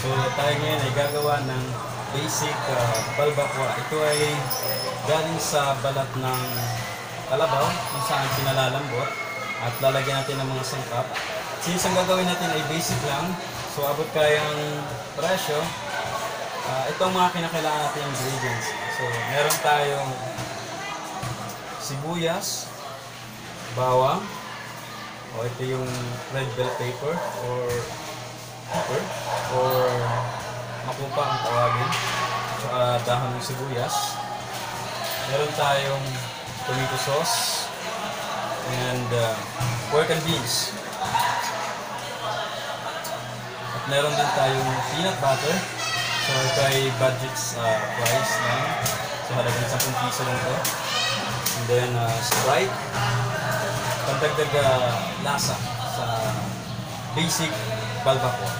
So tayo ngayon ay gagawa ng basic balbakwa. Ito ay galing sa balat ng kalabaw kung saan pinalalambot at lalagyan natin ng mga sangkap. Since ang gagawin natin ay basic lang, so abot kayang presyo, itong mga kinakailangan natin ingredients. So meron tayong sibuyas, bawang, o ito yung red bell pepper or makupa ang tawagin, dahon ng sibuyas. Meron tayong tomato sauce and pork and beans. At meron din tayong peanut butter. So ito ay budget price lang. So halagang 10 piso lang ito. And then Sprite. Pagdagdag lasa sa basic balbakwa.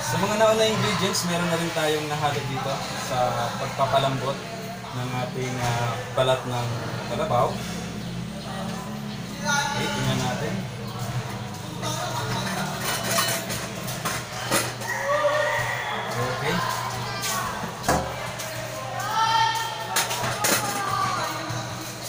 Sa mga nauna ingredients, meron na rin tayong nahalo dito sa pagpapalambot ng ating balat ng kalabaw. Okay, tingnan natin. Okay.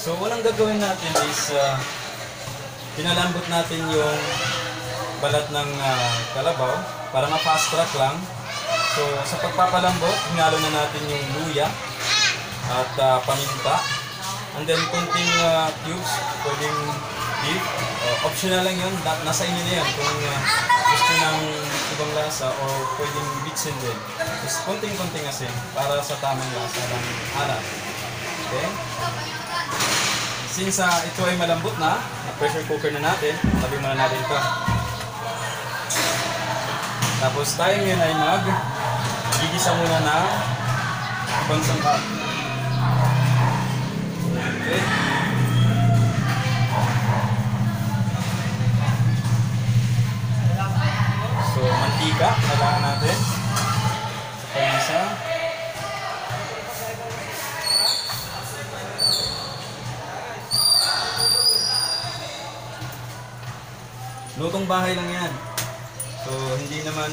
So, walang gagawin natin is pinalambot natin yung balat ng kalabaw para ma-fast track lang. So, sa pagpapalambot, hinalo na natin yung luya at paminta. And then, kunting cubes, pwedeng beef. Optional lang yun. Nasa inyo na yan kung gusto ng ibang lasa o pwedeng bitsin din. Just kunting-kunting asin para sa tamang lasa ng alat. Okay? Since ito ay malambot na, pressure cooker na natin, tabi muna natin ito. Tapos tayo ngayon ay gigisa muna na ibang sangkap. Okay. So, mantika, kailangan natin. Sa panisa. Lutong bahay lang yan. So, hindi naman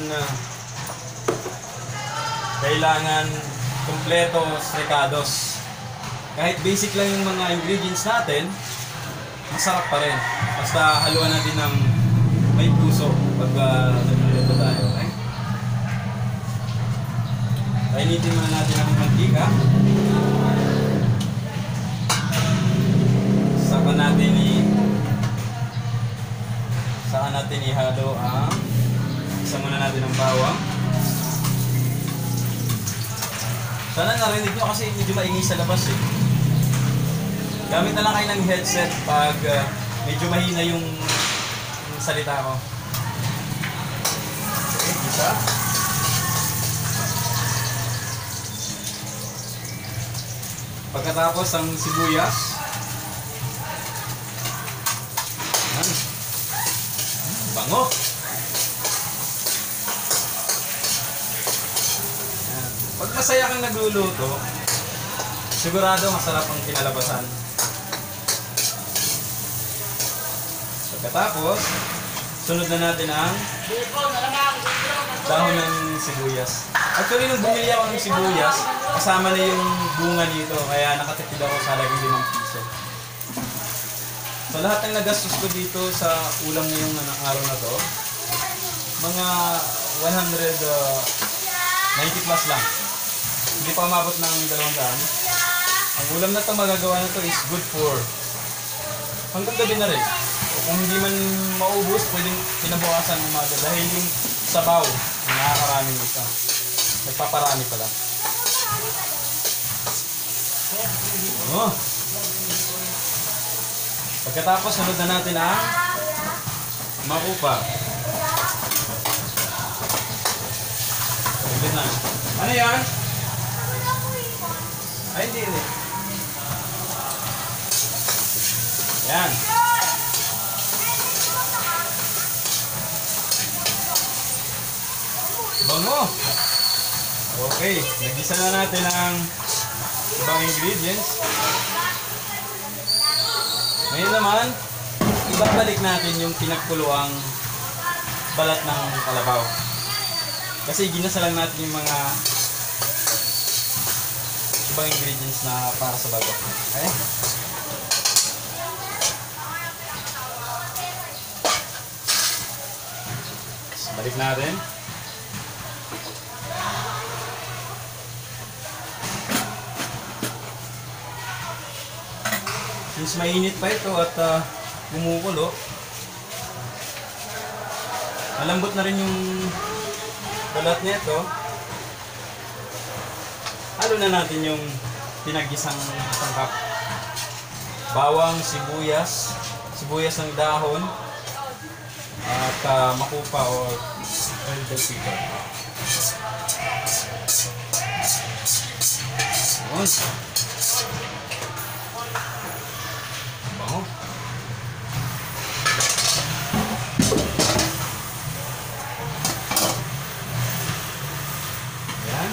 kailangan kumpleto recados. Kahit basic lang yung mga ingredients natin, masarap pa rin. Basta haluan natin ng may puso pag nagluluto tayo. Okay? Painitin muna natin ang mantika. Saka natin ihalo ang isa muna natin ang bawang. Sana narinig nyo kasi medyo maingay sa labas eh. Gamit na lang kayo ng headset pag medyo mahina yung salita ko. Okay, isa. Pagkatapos ang sibuyas. Yan. Bango! Yan. Pag masaya kang nagluluto, sigurado masarap ang kinalabasan. Pagkatapos, sunod na natin ang dahon ng sibuyas. Actually, nung bumili ako ng sibuyas, kasama na yung bunga dito, kaya nakatipid ako sa halagang 5 piso. So lahat ng nagastos ko dito sa ulam ngayong araw na to, mga 190 plus lang. Hindi pa umabot ng 200. Ang ulam na to magagawa na to is good for hanggang gabi na rin. Kung hindi man maubos, pwedeng kinabukasan umaga dahil yung sabaw, nakakaraming isa. Nagpaparami pala. Oh. Pagkatapos, sunod na natin ang makupa. Pagkatapos na. Ano yan? Ay, hindi. Yan. Bango! Okay, nagisa na natin ang ibang ingredients. Ngayon naman, ibabalik natin yung pinagkuluang balat ng kalabaw. Kasi ginasa lang natin yung mga ibang ingredients na para sa balbak. Okay? So, balik natin. Since mainit pa ito at gumukulo, malambot na rin yung balat nito. Halo na natin yung pinagisang sangkap. Bawang, sibuyas ng dahon, at makupa or red bell pepper. Yun. Bango. Ayan.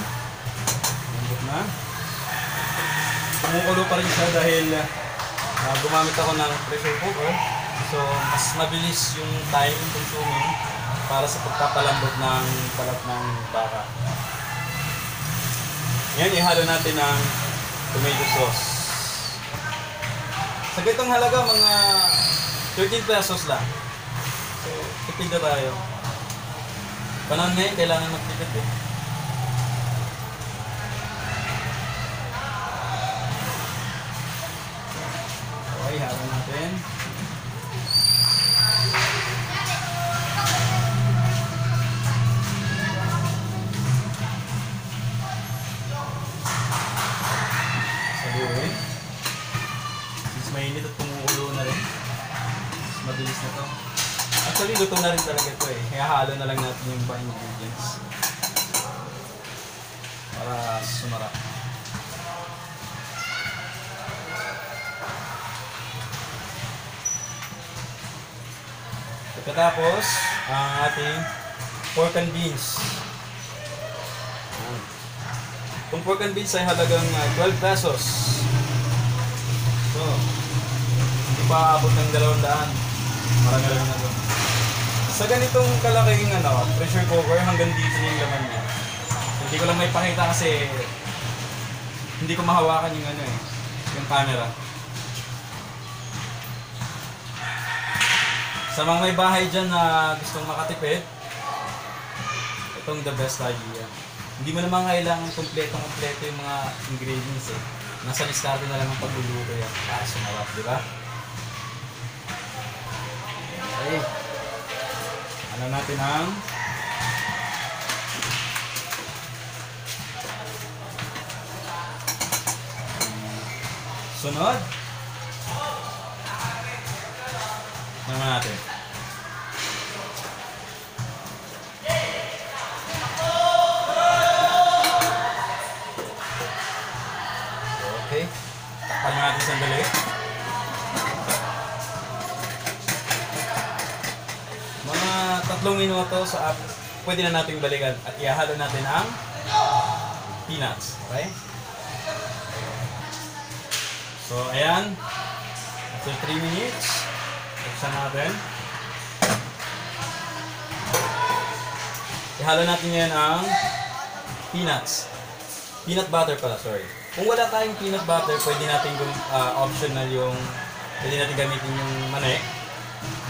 Lambot na. Kumukulo pa rin siya dahil gumamit ako ng pressure cooker. So, mas mabilis yung time consuming para sa pagpapalambot ng balat ng baka. Ngayon, ihalo natin ang tomato sauce. Sa ganitong halaga, mga 13 pesos lang. So, tipid na tayo. Panahon ngayon, kailangan magtipid eh. Okay, halo natin. Saluhin. Since mainit at kumukulo na rin, mas mabilis na to. Actually, luto na rin talaga ito eh. Kaya halo na lang natin yung ibang ingredients para sumarap. Pagkatapos, ang ating pork and beans. Itong pork and beans ay halagang 12 pesos. So, hindi pa abot ng 200. Marami lang na doon. Sa ganitong kalaking pressure cooker, hanggang dito na yung laman niya. Hindi ko lang may pakita kasi hindi ko mahawakan yung yung camera. Sa mga may bahay dyan na gustong makatipid, itong the best idea. Hindi mo naman kailangan kompleto yung mga ingredients eh. Nasa diskarte na lang ang pagluluto yan para sumarap, di ba? Okay. Alam natin ang sunod. Naman natin. Okay. Takpan natin sandali. Mga 3 minuto sa pwede na nating balikan at ihalo natin ang peanuts. Okay? So, ayan. After 3 minutes, buksan natin. Ihalo natin yan ang peanuts. Peanut butter pala, sorry. Kung wala tayong peanut butter, pwede natin optional pwede natin gamitin yung mani.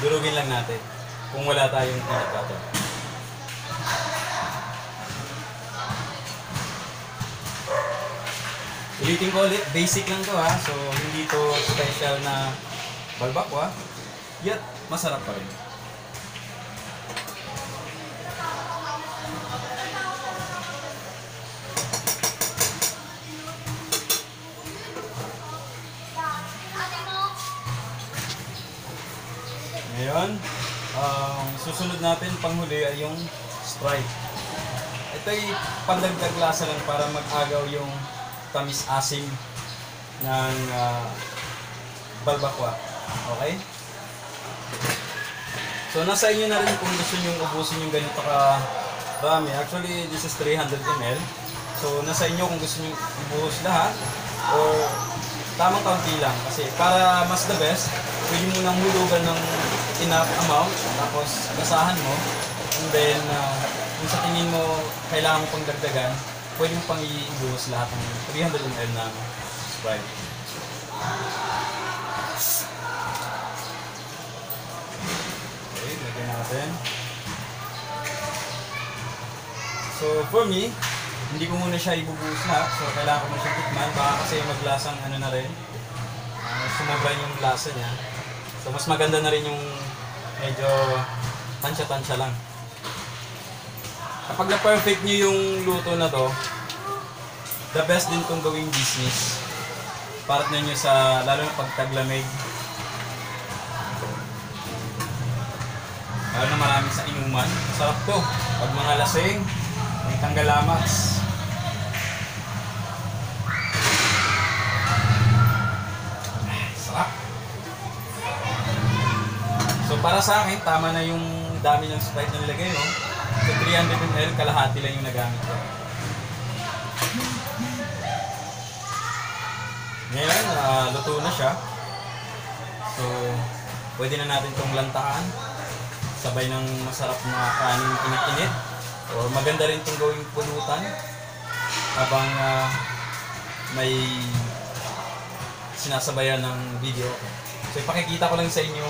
Durugin lang natin. Kung wala tayong peanut butter. Ulitin ko ulit, basic lang to ha. So, hindi to special na balbakwa. Yet, masarap pa rin. Ngayon, susunod natin panghuli ay yung Sprite. Ito ay pandagdag lasa lang para mag-agaw yung tamis-asim ng balbakwa. Okay? So, nasa inyo na rin kung gusto nyo ubusin yung ganito ka-rami. Actually, this is 300 ml. So, nasa inyo kung gusto nyo ubuhos lahat or tamang kaunti lang. Kasi para mas the best, pwede mo nang hulugan ng enough amount, tapos gasahan mo, and then kung sa tingin mo kailangan mo pang dagdagan, pwede mo pang ibuhos lahat ng 300 ml na Sprite. Okay, lagyan natin. So for me, hindi ko muna siya ibubuhos lahat. So kailangan ko muna siyang tikman. Baka kasi maglasang ano na rin. Sumobra yung lasa niya. So mas maganda na rin yung medyo tansya-tansya lang. Kapag na-perfect nyo yung luto na to, the best din itong gawing business. Partner nyo sa, lalo na pag taglamig. Lalo na marami sa inuman. Sarap to. Pag mga lasing, may tanggalamas. Sarap. So para sa akin, tama na yung dami ng Sprite na nilagay, no? So 300 ml, kalahati lang yung nagamit ko. Ngayon, luto na siya. So, pwede na natin itong lantaan. Sabay ng masarap na kanin init-init. O maganda rin itong gawing pulutan. Habang may sinasabayan ng video. So, ipakikita ko lang sa inyo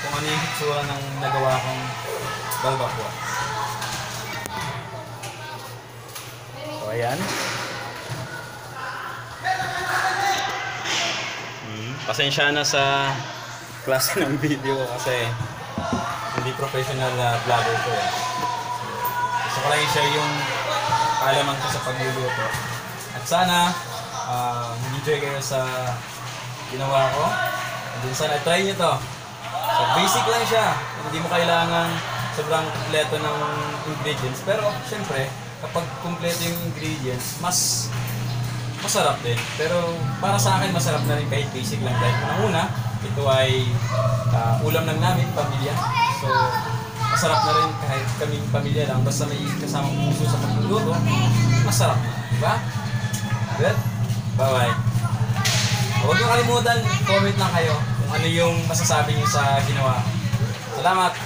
kung ano yung hitsura ng nagawa kong balbacoa. So, ayan. Pasensya na sa klase ng video kasi hindi professional vlogger ko eh. Gusto ko lang i-share yung kaalaman ko sa pagluluto. At sana enjoy kayo sa ginawa ko. And then sana try nyo to. So basic lang siya. Hindi mo kailangan sobrang kumpleto ng ingredients. Pero syempre, kapag kumpleto yung ingredients, mas masarap din. Pero para sa akin, masarap na rin kahit basic lang. Dahil unang-una, ito ay ulam lang namin, pamilya. So, masarap na rin kahit kaming pamilya lang. Basta may kasamang puso sa pagluluto, masarap na. Diba? Good? Bye-bye. Huwag niyo kalimutan, comment lang kayo kung ano yung masasabi niyo sa ginawa. Salamat!